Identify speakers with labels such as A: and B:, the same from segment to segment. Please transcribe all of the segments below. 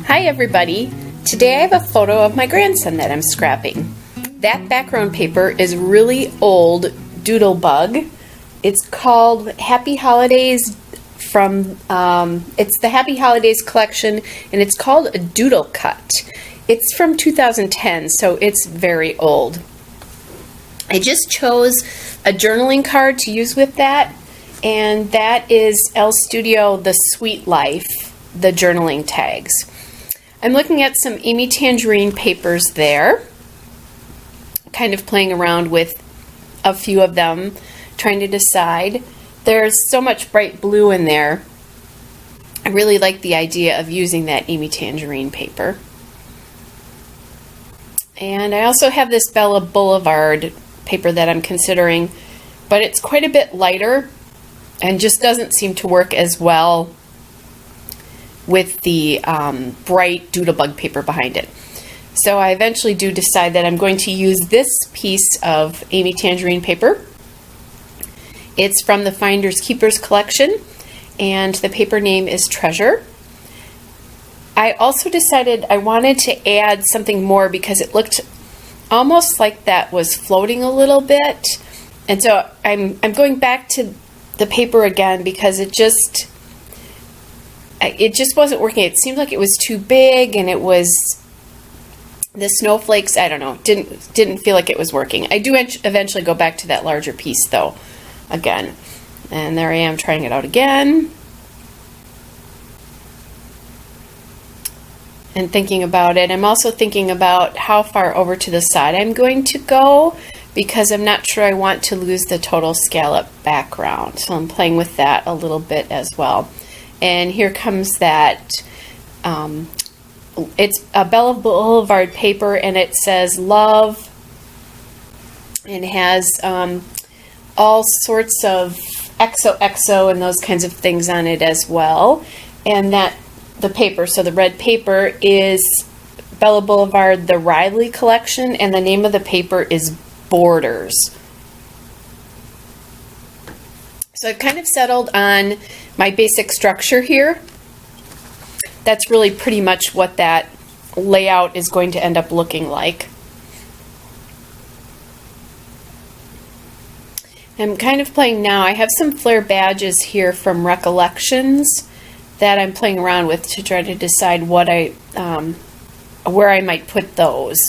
A: Hi everybody! Today I have a photo of my grandson that I'm scrapping. That background paper is really old doodle bug. It's called Happy Holidays from, it's the Happy Holidays collection, and it's called a doodle cut. It's from 2010, so it's very old. I just chose a journaling card to use with that, and that is El Studio The Sweet Life, the journaling tags. I'm looking at some Amy Tangerine papers there, kind of playing around with a few of them, trying to decide. There's so much bright blue in there. I really like the idea of using that Amy Tangerine paper. And I also have this Bella Boulevard paper that I'm considering, but it's quite a bit lighter and just doesn't seem to work as well with the bright doodlebug paper behind it. So I eventually do decide that I'm going to use this piece of Amy Tangerine paper. It's from the Finders Keepers collection, and the paper name is Treasure. I also decided I wanted to add something more because it looked almost like that was floating a little bit, and so I'm going back to the paper again because it just wasn't working. It seemed like it was too big, and it was the snowflakes, I don't know, didn't feel like it was working. I do eventually go back to that larger piece though again, and there I am trying it out again and thinking about it. I'm also thinking about how far over to the side I'm going to go because I'm not sure I want to lose the total scallop background, so I'm playing with that a little bit as well. And here comes that, it's a Bella Boulevard paper, and it says love, and it has all sorts of XOXO and those kinds of things on it as well. And that the paper, so the red paper is Bella Boulevard, the Riley collection, and the name of the paper is Borders. So I've kind of settled on my basic structure here. That's really pretty much what that layout is going to end up looking like. I'm kind of playing now. I have some flare badges here from Recollections that I'm playing around with to try to decide what where I might put those.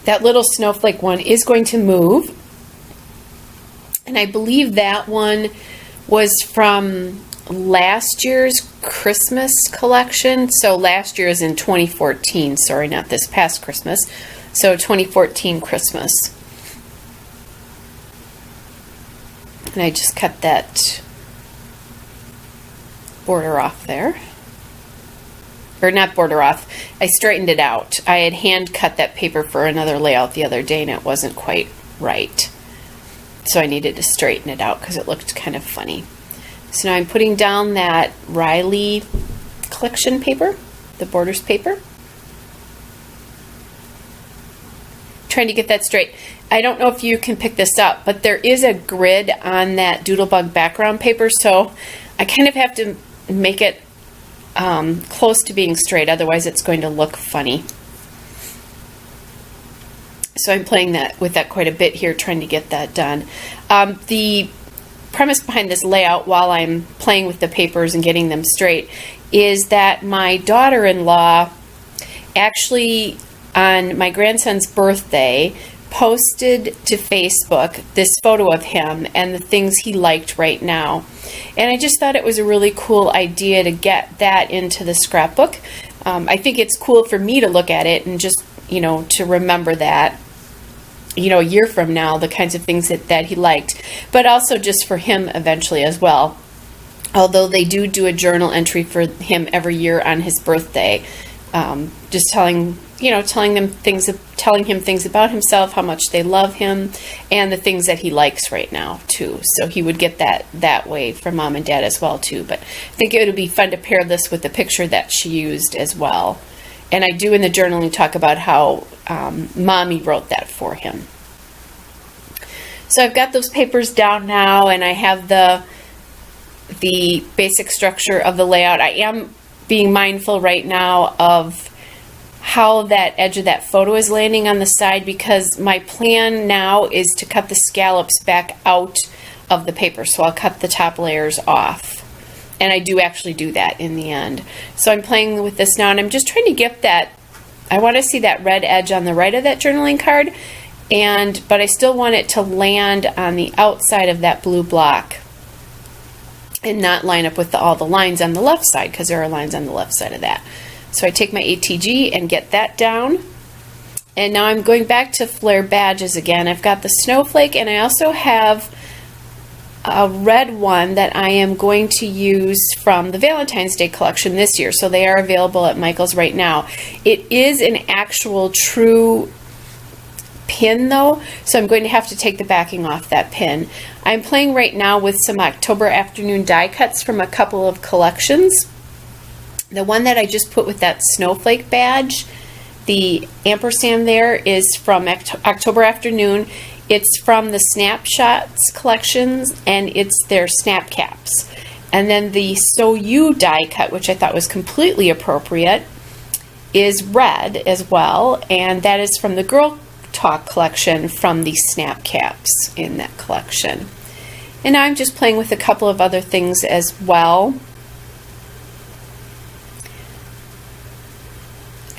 A: That little snowflake one is going to move. And I believe that one was from last year's Christmas collection. So last year is in 2014. Sorry, not this past Christmas. So 2014 Christmas. And I just cut that border off there. Or not border off. I straightened it out. I had hand cut that paper for another layout the other day and it wasn't quite right. So I needed to straighten it out because it looked kind of funny. So now I'm putting down that Riley collection paper, the Borders paper. Trying to get that straight. I don't know if you can pick this up, but there is a grid on that doodlebug background paper, so I kind of have to make it close to being straight, otherwise it's going to look funny. So I'm playing that with that quite a bit here, trying to get that done. The premise behind this layout, while I'm playing with the papers and getting them straight, is that my daughter-in-law actually, on my grandson's birthday, posted to Facebook this photo of him and the things he liked right now. And I just thought it was a really cool idea to get that into the scrapbook. I think it's cool for me to look at it and just, you know, to remember that, you know, a year from now, the kinds of things that he liked, but also just for him eventually as well. Although they do a journal entry for him every year on his birthday, just telling him things about himself, how much they love him, and the things that he likes right now too. So he would get that way from mom and dad as well too. But I think it would be fun to pair this with the picture that she used as well. And I do in the journaling talk about how mommy wrote that for him. So I've got those papers down now, and I have the basic structure of the layout. I am being mindful right now of how that edge of that photo is landing on the side, because my plan now is to cut the scallops back out of the paper. So I'll cut the top layers off. And I do actually do that in the end. So I'm playing with this now, and I'm just trying to get that, I want to see that red edge on the right of that journaling card, but I still want it to land on the outside of that blue block and not line up with all the lines on the left side, because there are lines on the left side of that. So I take my ATG and get that down. And now I'm going back to Flair Badges again. I've got the snowflake, and I also have a red one that I am going to use from the Valentine's Day collection this year. So they are available at Michael's right now. It is an actual true pin though, so I'm going to have to take the backing off that pin. I'm playing right now with some October afternoon die cuts from a couple of collections. The one that I just put with that snowflake badge, the ampersand there, is from October afternoon. It's from the Snapshots collections, and it's their snap caps. And then the So You die cut, which I thought was completely appropriate, is red as well, and that is from the Girl Talk collection from the snap caps in that collection. And now I'm just playing with a couple of other things as well.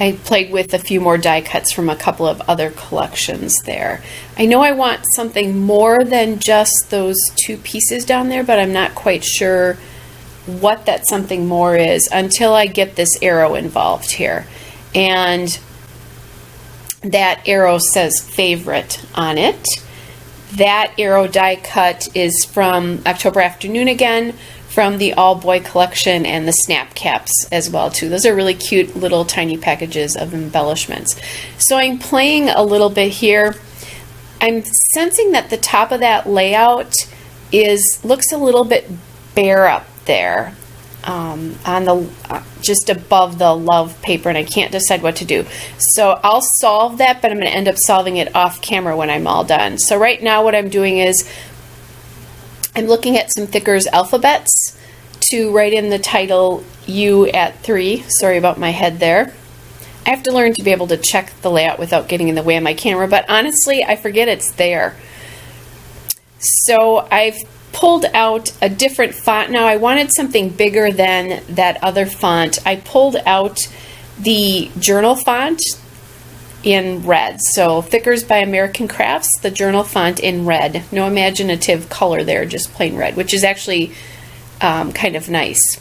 A: I played with a few more die cuts from a couple of other collections there. I know I want something more than just those two pieces down there, but I'm not quite sure what that something more is until I get this arrow involved here. And that arrow says favorite on it. That arrow die cut is from October afternoon again, from the All Boy collection, and the snap caps as well too. Those are really cute little tiny packages of embellishments. So I'm playing a little bit here. I'm sensing that the top of that layout looks a little bit bare up there on the just above the love paper, and I can't decide what to do. So I'll solve that, but I'm going to end up solving it off camera when I'm all done. So right now what I'm doing is I'm looking at some Thicker's alphabets to write in the title U at 3. Sorry about my head there. I have to learn to be able to check the layout without getting in the way of my camera, but honestly, I forget it's there. So I've pulled out a different font now. I wanted something bigger than that other font. I pulled out the journal font in red. So Thicker's by American Crafts, the journal font in red. No imaginative color there, just plain red, which is actually kind of nice.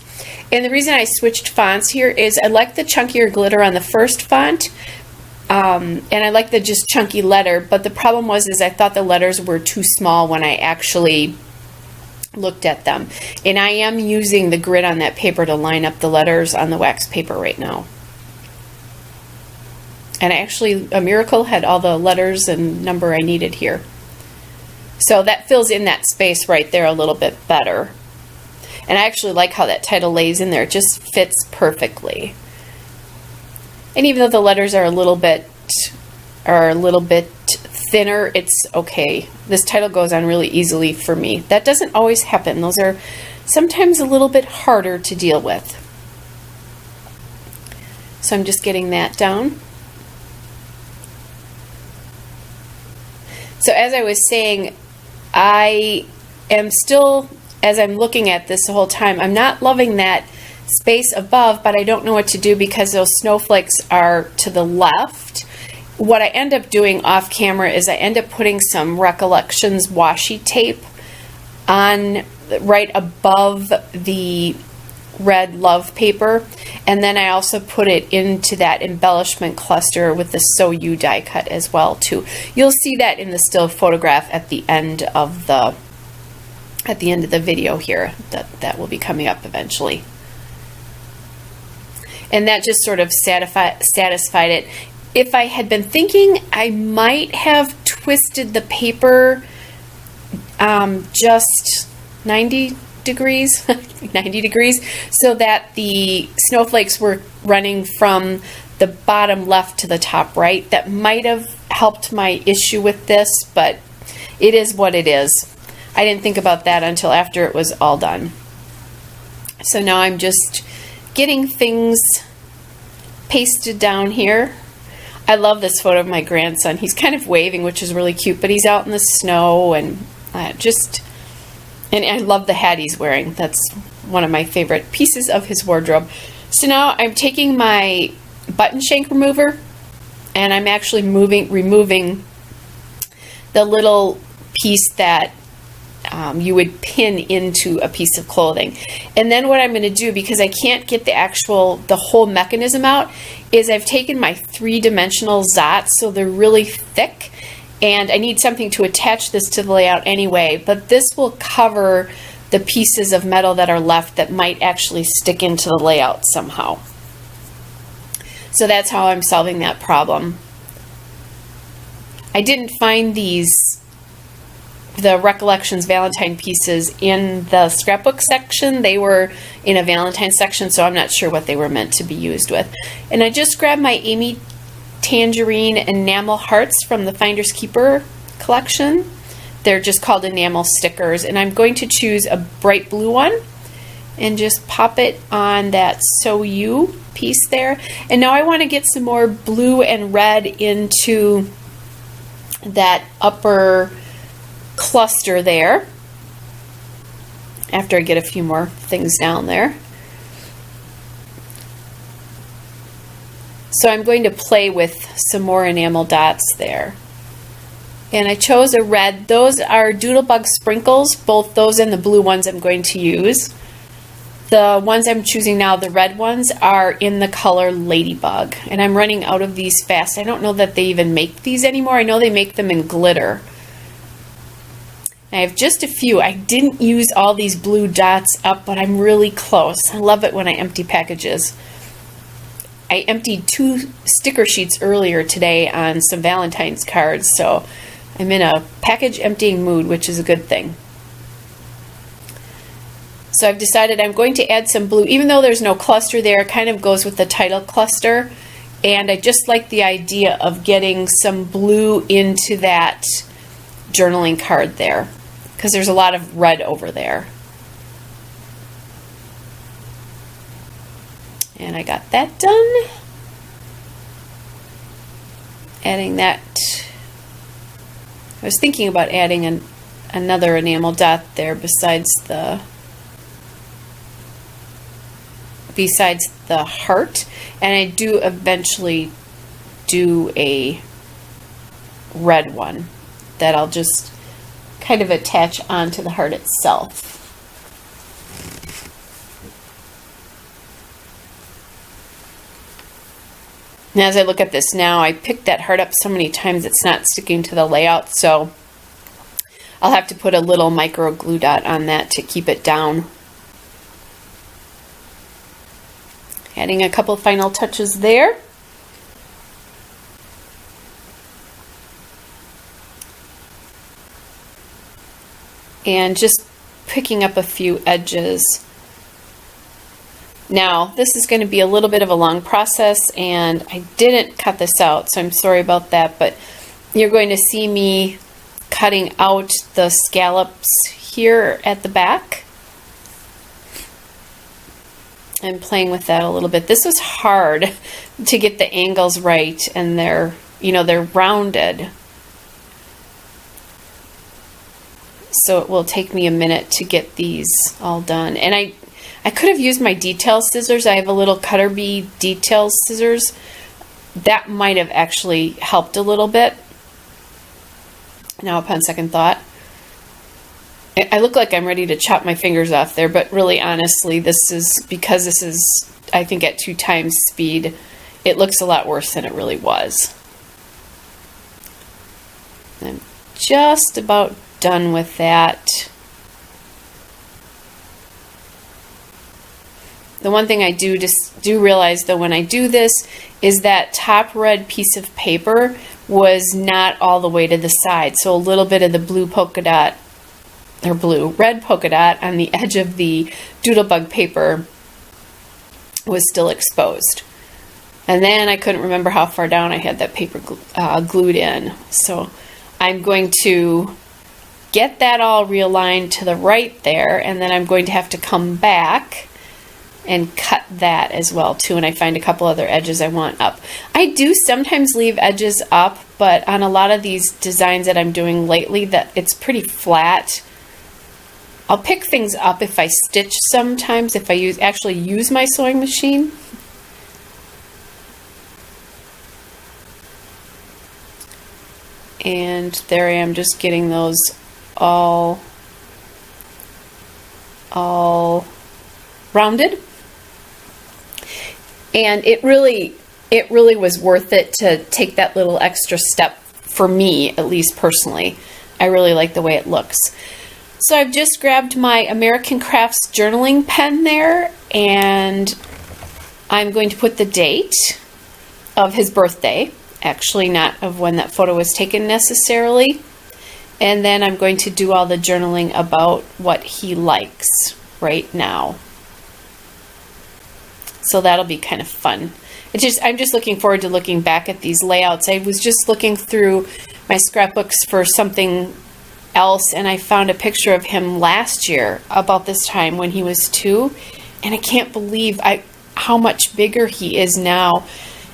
A: And the reason I switched fonts here is I like the chunkier glitter on the first font, and I like the just chunky letter, but the problem was I thought the letters were too small when I actually looked at them. And I am using the grid on that paper to line up the letters on the wax paper right now. And actually, a miracle, had all the letters and number I needed here. So that fills in that space right there a little bit better. And I actually like how that title lays in there. It just fits perfectly. And even though the letters are a little bit thinner, it's okay. This title goes on really easily for me. That doesn't always happen. Those are sometimes a little bit harder to deal with. So I'm just getting that down. So as I was saying, I am still, as I'm looking at this the whole time, I'm not loving that space above, but I don't know what to do because those snowflakes are to the left. What I end up doing off camera is I end up putting some Recollections washi tape on right above the red love paper, and then I also put it into that embellishment cluster with the So You die cut as well too. You'll see that in the still photograph at the end of the video here. That will be coming up eventually. And that just sort of satisfied it. If I had been thinking, I might have twisted the paper just 90 degrees, 90 degrees, so that the snowflakes were running from the bottom left to the top right. That might have helped my issue with this, but it is what it is. I didn't think about that until after it was all done. So now I'm just getting things pasted down here. I love this photo of my grandson. He's kind of waving, which is really cute, but he's out in the snow, and and I love the hat he's wearing. That's one of my favorite pieces of his wardrobe. So now I'm taking my button shank remover, and I'm actually removing the little piece that you would pin into a piece of clothing. And then what I'm going to do, because I can't get the whole mechanism out, is I've taken my 3-dimensional Zots, so they're really thick, and I need something to attach this to the layout anyway, but this will cover the pieces of metal that are left that might actually stick into the layout somehow. So that's how I'm solving that problem. I didn't find the Recollections Valentine pieces in the scrapbook section. They were in a Valentine section, so I'm not sure what they were meant to be used with. And I just grabbed my Amy Tangerine enamel hearts from the Finders Keeper collection. They're just called enamel stickers, and I'm going to choose a bright blue one and just pop it on that So You piece there. And now I want to get some more blue and red into that upper cluster there after I get a few more things down there. So I'm going to play with some more enamel dots there. And I chose a red. Those are Doodlebug sprinkles. Both those and the blue ones I'm going to use. The ones I'm choosing now, the red ones, are in the color Ladybug. And I'm running out of these fast. I don't know that they even make these anymore. I know they make them in glitter. I have just a few. I didn't use all these blue dots up, but I'm really close. I love it when I empty packages. I emptied 2 sticker sheets earlier today on some Valentine's cards, so I'm in a package emptying mood, which is a good thing. So I've decided I'm going to add some blue, even though there's no cluster there. It kind of goes with the title cluster, and I just like the idea of getting some blue into that journaling card there, because there's a lot of red over there. And I got that done. Adding that. I was thinking about adding another enamel dot there besides the heart, and I do eventually do a red one that I'll just kind of attach onto the heart itself. And as I look at this now, I picked that heart up so many times it's not sticking to the layout, so I'll have to put a little micro glue dot on that to keep it down. Adding a couple final touches there. And just picking up a few edges. Now, this is going to be a little bit of a long process, and I didn't cut this out, so I'm sorry about that, but you're going to see me cutting out the scallops here at the back and playing with that a little bit. This was hard to get the angles right, and they're rounded. So it will take me a minute to get these all done. And I could have used my detail scissors. I have a little Cutter Bee detail scissors. That might have actually helped a little bit. Now upon second thought. I look like I'm ready to chop my fingers off there, but really honestly, because this is, I think, at 2 times speed, it looks a lot worse than it really was. I'm just about done with that. The one thing I do realize though when I do this is that top red piece of paper was not all the way to the side, so a little bit of the blue polka dot, or red polka dot on the edge of the Doodlebug paper was still exposed. And then I couldn't remember how far down I had that paper glued in. So I'm going to get that all realigned to the right there, and then I'm going to have to come back and cut that as well too, and I find a couple other edges I want up. I do sometimes leave edges up, but on a lot of these designs that I'm doing lately, that it's pretty flat. I'll pick things up if I stitch sometimes, if I actually use my sewing machine. And there I am, just getting those all rounded. And it really was worth it to take that little extra step for me, at least personally. I really like the way it looks. So I've just grabbed my American Crafts journaling pen there, and I'm going to put the date of his birthday, actually not of when that photo was taken necessarily, and then I'm going to do all the journaling about what he likes right now. So that'll be kind of fun. I'm just looking forward to looking back at these layouts. I was just looking through my scrapbooks for something else, and I found a picture of him last year about this time when he was 2, and I can't believe how much bigger he is now.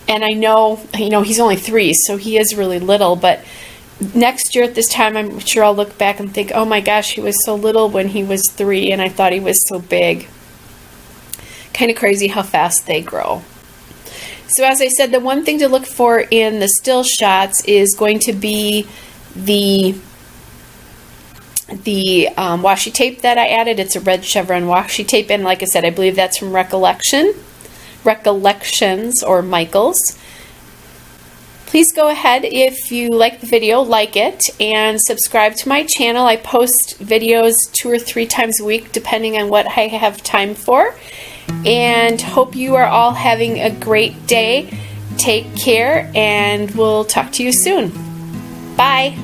A: And I know, he's only 3, so he is really little, but next year at this time, I'm sure I'll look back and think, oh my gosh, he was so little when he was 3, and I thought he was so big. Kind of crazy how fast they grow. So as I said, the one thing to look for in the still shots is going to be the washi tape that I added. It's a red chevron washi tape, and like I said, I believe that's from Recollections or Michaels. Please go ahead, if you like the video, like it, and subscribe to my channel. I post videos 2 or 3 times a week, depending on what I have time for. And hope you are all having a great day. Take care, and we'll talk to you soon. Bye.